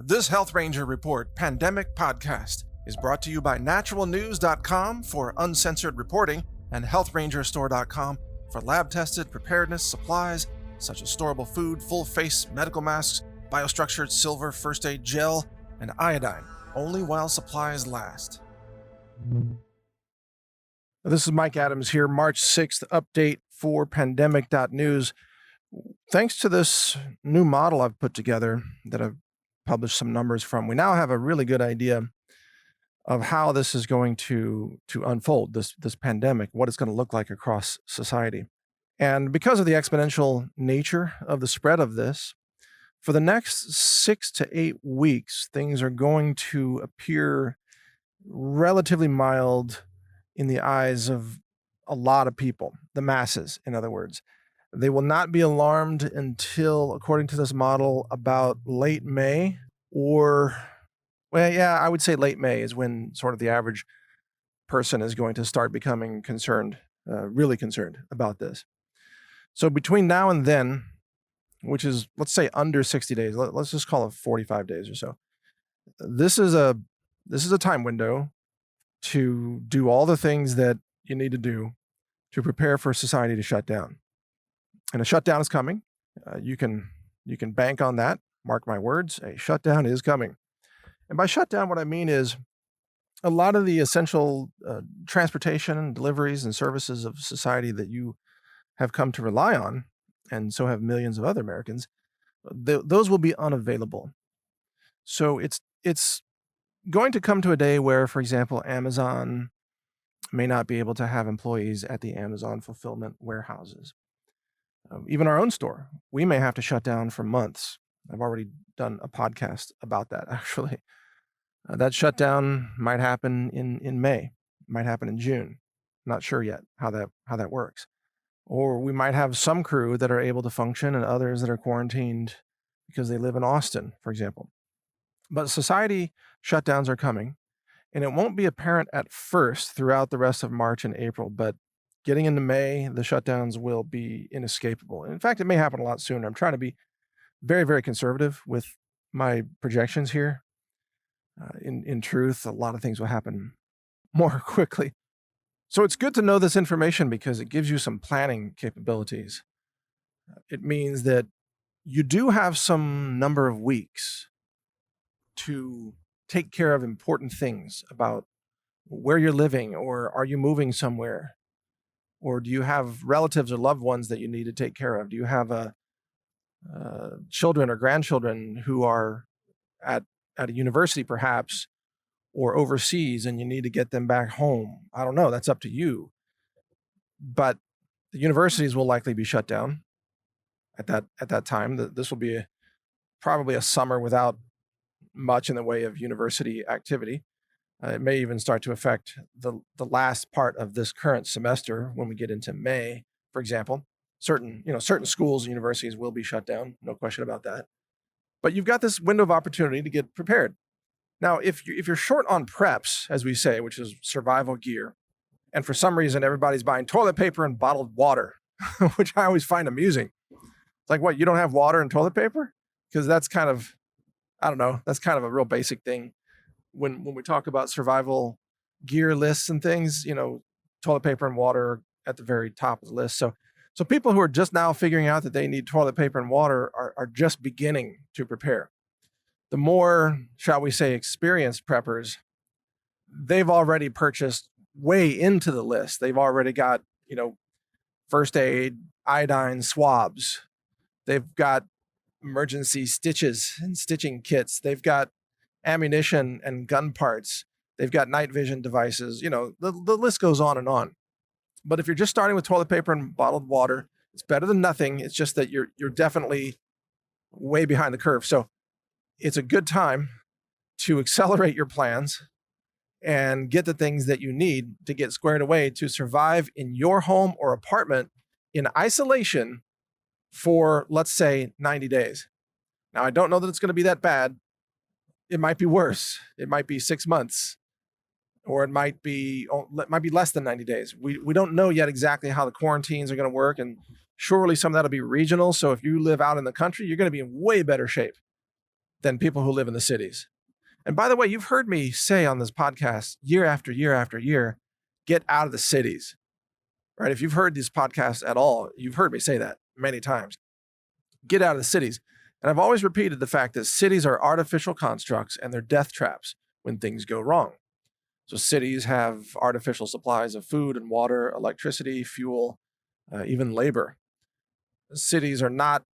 This Health Ranger Report Pandemic Podcast is brought to you by NaturalNews.com for uncensored reporting and HealthRangerStore.com for lab-tested preparedness supplies such as storable food, full-face medical masks, biostructured silver first aid gel, and iodine, only while supplies last. This is Mike Adams here, March 6th update for pandemic.news. Thanks to this new model I've put together that I've published some numbers from, we now have a really good idea of how this is going to unfold, this pandemic, what it's going to look like across society. And because of the exponential nature of the spread of this, for the next 6 to 8 weeks, things are going to appear relatively mild in the eyes of a lot of people, the masses, in other words. They will not be alarmed until, according to this model, about late May I would say late May is when sort of the average person is going to start becoming concerned, really concerned about this. So between now and then, which is, let's say, under 60 days, let's just call it 45 days or so. This is a time window to do all the things that you need to do to prepare for society to shut down. And a shutdown is coming. You can bank on that. Mark my words, a shutdown is coming. And by shutdown, what I mean is a lot of the essential transportation, deliveries, and services of society that you have come to rely on, and so have millions of other Americans, those will be unavailable. So it's going to come to a day where, for example, Amazon may not be able to have employees at the Amazon fulfillment warehouses. Even our own store, we may have to shut down for months. I've already done a podcast about that, actually. That shutdown might happen in May, might happen in June. Not sure yet how that works. Or we might have some crew that are able to function and others that are quarantined because they live in Austin, for example. But society shutdowns are coming, and it won't be apparent at first throughout the rest of March and April, but getting into May, the shutdowns will be inescapable. In fact, it may happen a lot sooner. I'm trying to be very, very conservative with my projections here. In truth, a lot of things will happen more quickly. So it's good to know this information because it gives you some planning capabilities. It means that you do have some number of weeks to take care of important things about where you're living, or are you moving somewhere? Or do you have relatives or loved ones that you need to take care of? Do you have children or grandchildren who are at a university perhaps, or overseas, and you need to get them back home? I don't know. That's up to you. But the universities will likely be shut down at that time. This will be probably a summer without much in the way of university activity. It may even start to affect the last part of this current semester when we get into May, for example. Certain schools and universities will be shut down, no question about that. But you've got this window of opportunity to get prepared. Now, if you're short on preps, as we say, which is survival gear, and for some reason everybody's buying toilet paper and bottled water, which I always find amusing. It's like, what, you don't have water and toilet paper? Because that's kind of, I don't know, that's kind of a real basic thing. When we talk about survival gear lists and things, toilet paper and water are at the very top of the list. So people who are just now figuring out that they need toilet paper and water are just beginning to prepare. The more, shall we say, experienced preppers, they've already purchased way into the list. They've already got, first aid, iodine swabs. They've got emergency stitches and stitching kits. They've got ammunition and gun parts. They've got night vision devices. The list goes on and on. But if you're just starting with toilet paper and bottled water, it's better than nothing. It's just that you're definitely way behind the curve. So it's a good time to accelerate your plans and get the things that you need to get squared away to survive in your home or apartment in isolation for, let's say, 90 days. Now, I don't know that it's going to be that bad. It might be worse. It might be 6 months. Or it might be less than 90 days. We don't know yet exactly how the quarantines are going to work, and surely some of that will be regional. So if you live out in the country, you're going to be in way better shape. than people who live in the cities. And by the way, you've heard me say on this podcast year after year after year, get out of the cities, right? If you've heard these podcasts at all, you've heard me say that many times. Get out of the cities. And I've always repeated the fact that cities are artificial constructs and they're death traps when things go wrong. So cities have artificial supplies of food and water, electricity, fuel, even labor. Cities are not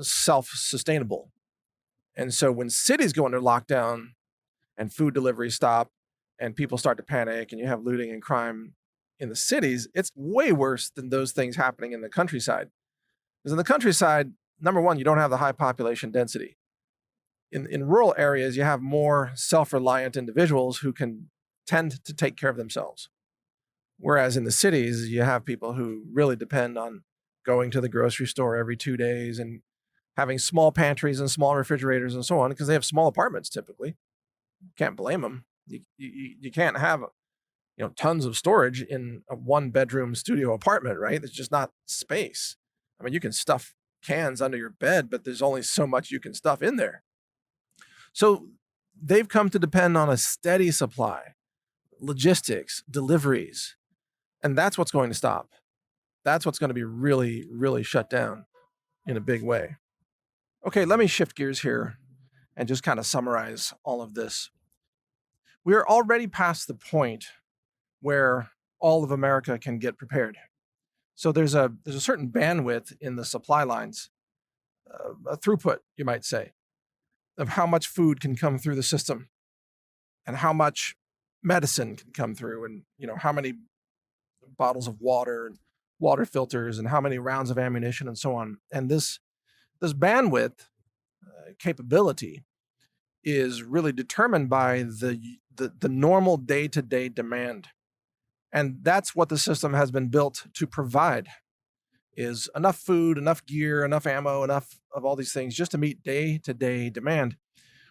self-sustainable. And so when cities go under lockdown and food deliveries stop and people start to panic and you have looting and crime in the cities, it's way worse than those things happening in the countryside. Because in the countryside, number one, you don't have the high population density. In rural areas, you have more self-reliant individuals who can tend to take care of themselves. Whereas in the cities, you have people who really depend on going to the grocery store every 2 days and having small pantries and small refrigerators and so on, because they have small apartments typically. Can't blame them. You can't have tons of storage in a 1-bedroom studio apartment, right? There's just not space. I mean, you can stuff cans under your bed, but there's only so much you can stuff in there. So they've come to depend on a steady supply, logistics, deliveries, and that's what's going to stop. That's what's going to be really, really shut down in a big way. Okay, let me shift gears here and just kind of summarize all of this. We are already past the point where all of America can get prepared. So there's a certain bandwidth in the supply lines, a throughput, you might say, of how much food can come through the system and how much medicine can come through, and how many bottles of water and water filters and how many rounds of ammunition and so on. And this bandwidth capability is really determined by the normal day-to-day demand. And that's what the system has been built to provide, is enough food, enough gear, enough ammo, enough of all these things just to meet day-to-day demand.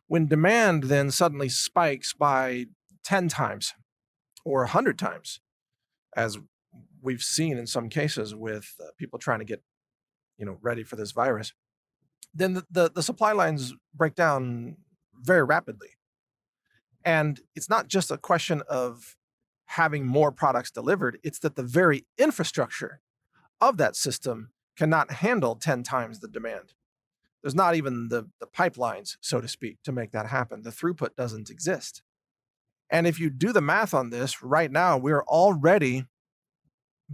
When demand then suddenly spikes by 10 times or 100 times, as we've seen in some cases with people trying to get ready for this virus, then the supply lines break down very rapidly. And it's not just a question of having more products delivered, it's that the very infrastructure of that system cannot handle 10 times the demand. There's not even the pipelines, so to speak, to make that happen. The throughput doesn't exist. And if you do the math on this, right now, we're already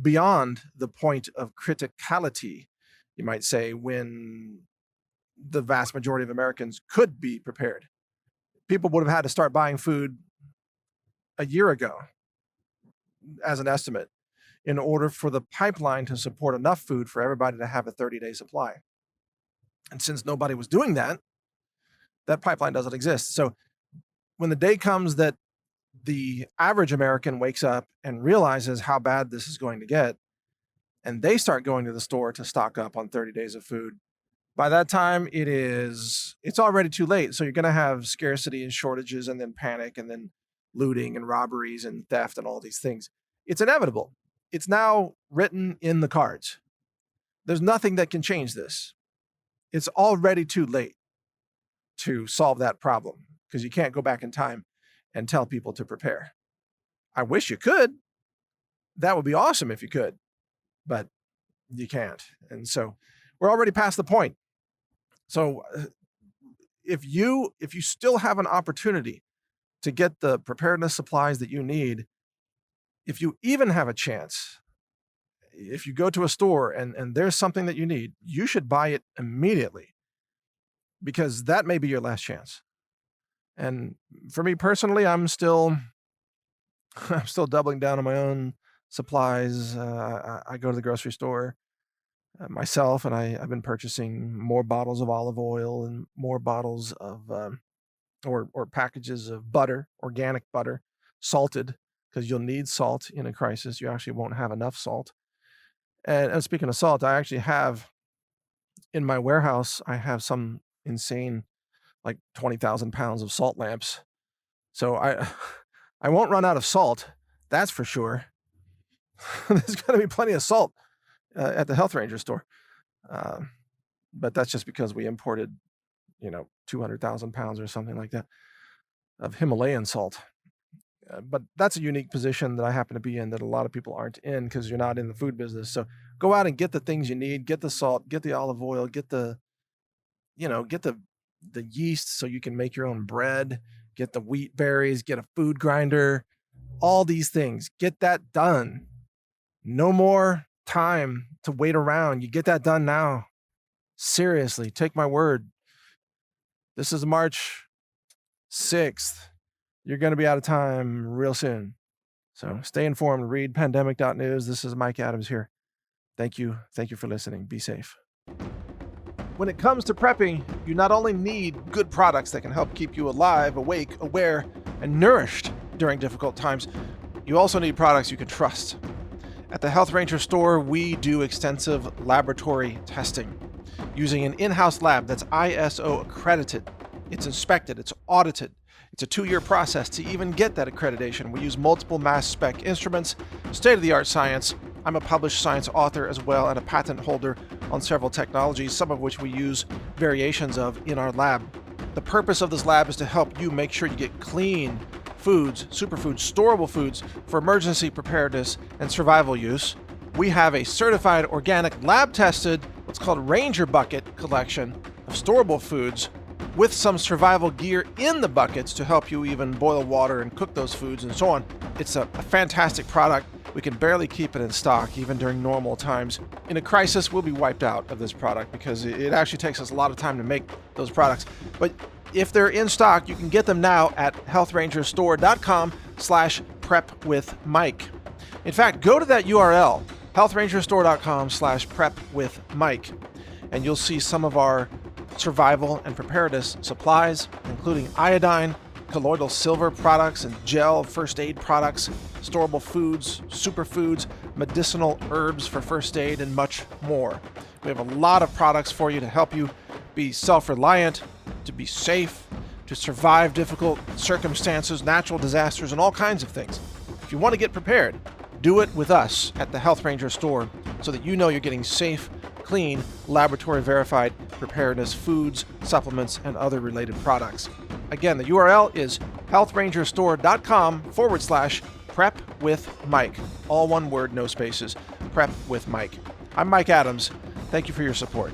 beyond the point of criticality, you might say, when the vast majority of Americans could be prepared. People would have had to start buying food a year ago, as an estimate, in order for the pipeline to support enough food for everybody to have a 30-day supply. And since nobody was doing that, that pipeline doesn't exist. So when the day comes that the average American wakes up and realizes how bad this is going to get, and they start going to the store to stock up on 30 days of food, by that time it's already too late. So you're going to have scarcity and shortages and then panic and then looting and robberies and theft and all these things. It's inevitable. It's now written in the cards. There's nothing that can change this. It's already too late to solve that problem because you can't go back in time and tell people to prepare. I wish you could. That would be awesome if you could, but you can't. And so we're already past the point. So if you still have an opportunity to get the preparedness supplies that you need, if you even have a chance, if you go to a store and there's something that you need, you should buy it immediately, because that may be your last chance. And for me personally, I'm still doubling down on my own supplies. I go to the grocery store myself, and I've been purchasing more bottles of olive oil and more bottles of or packages of butter, organic butter, salted, because you'll need salt in a crisis. You actually won't have enough salt. And speaking of salt, I actually have in my warehouse, I have some insane, like 20,000 pounds of salt lamps. So I won't run out of salt. That's for sure. There's going to be plenty of salt at the Health Ranger store. But that's just because we imported 200,000 pounds or something like that of Himalayan salt. But that's a unique position that I happen to be in that a lot of people aren't in because you're not in the food business. So go out and get the things you need, get the salt, get the olive oil, get the yeast so you can make your own bread, get the wheat berries, get a food grinder, all these things. Get that done. No more time to wait around. You get that done now. Seriously, take my word. This is March 6th. You're going to be out of time real soon. So stay informed. Read pandemic.news. This is Mike Adams here. Thank you. Thank you for listening. Be safe. When it comes to prepping, you not only need good products that can help keep you alive, awake, aware, and nourished during difficult times, you also need products you can trust. At the Health Ranger store, we do extensive laboratory testing using an in-house lab that's ISO accredited. It's inspected, it's audited. It's a 2-year process to even get that accreditation. We use multiple mass spec instruments, state-of-the-art science. I'm a published science author as well and a patent holder on several technologies, some of which we use variations of in our lab. The purpose of this lab is to help you make sure you get clean foods, superfoods, storable foods for emergency preparedness and survival use. We have a certified organic lab-tested, what's called Ranger Bucket collection of storable foods with some survival gear in the buckets to help you even boil water and cook those foods and so on. It's a fantastic product. We can barely keep it in stock even during normal times. In a crisis, we'll be wiped out of this product because it actually takes us a lot of time to make those products. But if they're in stock, you can get them now at healthrangerstore.com/prepwithmike. In fact, go to that URL, healthrangerstore.com/prepwithmike, and you'll see some of our survival and preparedness supplies, including iodine, colloidal silver products and gel first aid products, storable foods, superfoods, medicinal herbs for first aid, and much more. We have a lot of products for you to help you be self-reliant, to be safe, to survive difficult circumstances, natural disasters, and all kinds of things. If you want to get prepared, do it with us at the Health Ranger store so that you know you're getting safe, clean, laboratory-verified preparedness foods, supplements, and other related products. Again, the URL is healthrangerstore.com/prepwithmike. All one word, no spaces. Prep with Mike. I'm Mike Adams. Thank you for your support.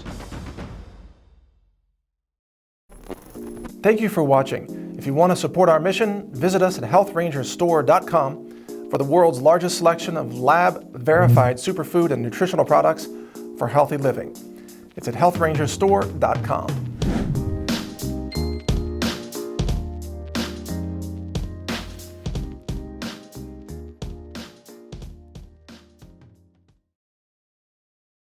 Thank you for watching. If you want to support our mission, visit us at healthrangerstore.com for the world's largest selection of lab-verified superfood and nutritional products for healthy living. It's at healthrangerstore.com.